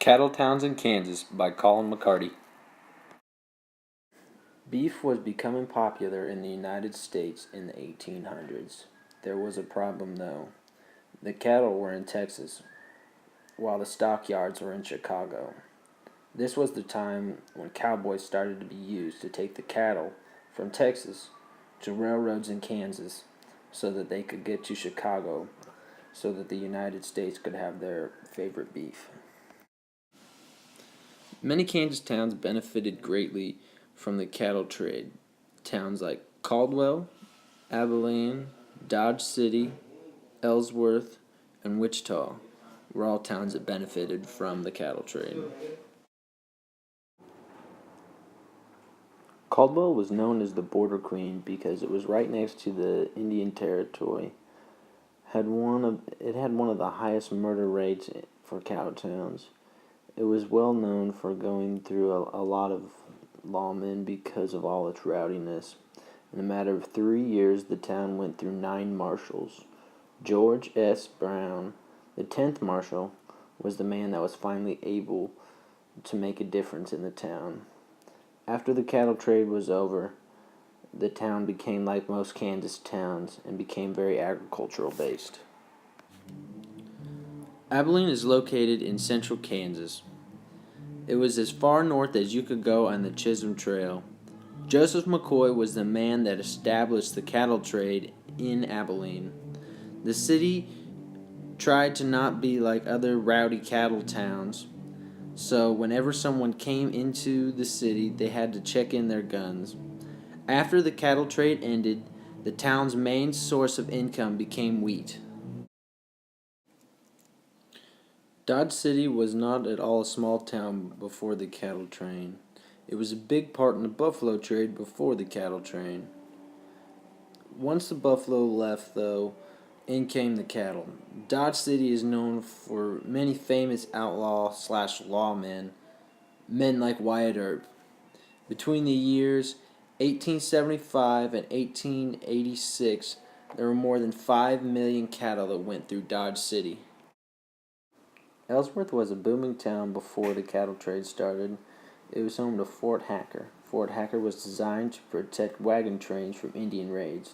Cattle Towns in Kansas by Colin McCarty. Beef was becoming popular in the United States in the 1800s. There was a problem though. The cattle were in Texas, while the stockyards were in Chicago. This was the time when cowboys started to be used to take the cattle from Texas to railroads in Kansas so that they could get to Chicago so that the United States could have their favorite beef. Many Kansas towns benefited greatly from the cattle trade. Towns like Caldwell, Abilene, Dodge City, Ellsworth, and Wichita were all towns that benefited from the cattle trade. Caldwell was known as the Border Queen because it was right next to the Indian Territory. It had one of the highest murder rates for cow towns. It was well known for going through a lot of lawmen because of all its rowdiness. In a matter of 3 years, the town went through 9 marshals. George S. Brown, the 10th marshal, was the man that was finally able to make a difference in the town. After the cattle trade was over, the town became like most Kansas towns and became very agricultural based. Abilene is located in central Kansas. It was as far north as you could go on the Chisholm Trail. Joseph McCoy was the man that established the cattle trade in Abilene. The city tried to not be like other rowdy cattle towns, so whenever someone came into the city, they had to check in their guns. After the cattle trade ended, the town's main source of income became wheat. Dodge City was not at all a small town before the cattle train. It was a big part in the buffalo trade before the cattle train. Once the buffalo left, though, in came the cattle. Dodge City is known for many famous outlaw/lawmen, men like Wyatt Earp. Between the years 1875 and 1886, there were more than 5 million cattle that went through Dodge City. Ellsworth was a booming town before the cattle trade started. It was home to Fort Hacker. Fort Hacker was designed to protect wagon trains from Indian raids.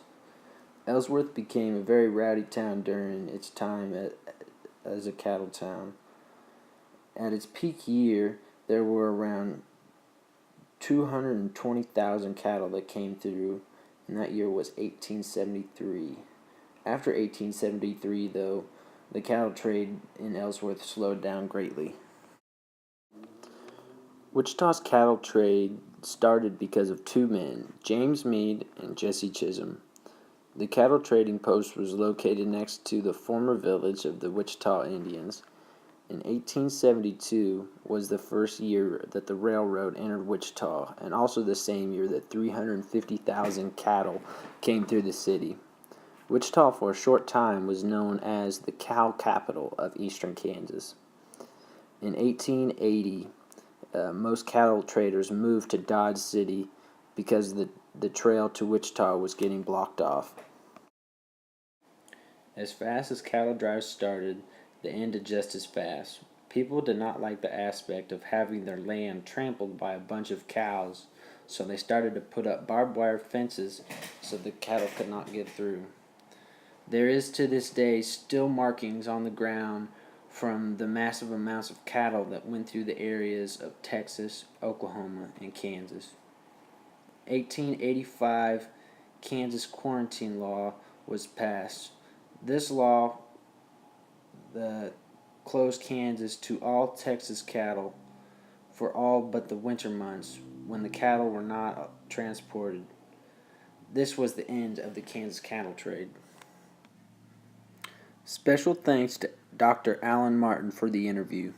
Ellsworth became a very rowdy town during its time as a cattle town. At its peak year, there were around 220,000 cattle that came through, and that year was 1873. After 1873, though, the cattle trade in Ellsworth slowed down greatly. Wichita's cattle trade started because of 2 men, James Meade and Jesse Chisholm. The cattle trading post was located next to the former village of the Wichita Indians. In 1872 was the first year that the railroad entered Wichita, and also the same year that 350,000 cattle came through the city. Wichita for a short time was known as the cow capital of eastern Kansas. In 1880, most cattle traders moved to Dodge City because the trail to Wichita was getting blocked off. As fast as cattle drives started, they ended just as fast. People did not like the aspect of having their land trampled by a bunch of cows, so they started to put up barbed wire fences so the cattle could not get through. There is to this day still markings on the ground from the massive amounts of cattle that went through the areas of Texas, Oklahoma, and Kansas. 1885 Kansas quarantine law was passed. This law closed Kansas to all Texas cattle for all but the winter months when the cattle were not transported. This was the end of the Kansas cattle trade. Special thanks to Dr. Alan Martin for the interview.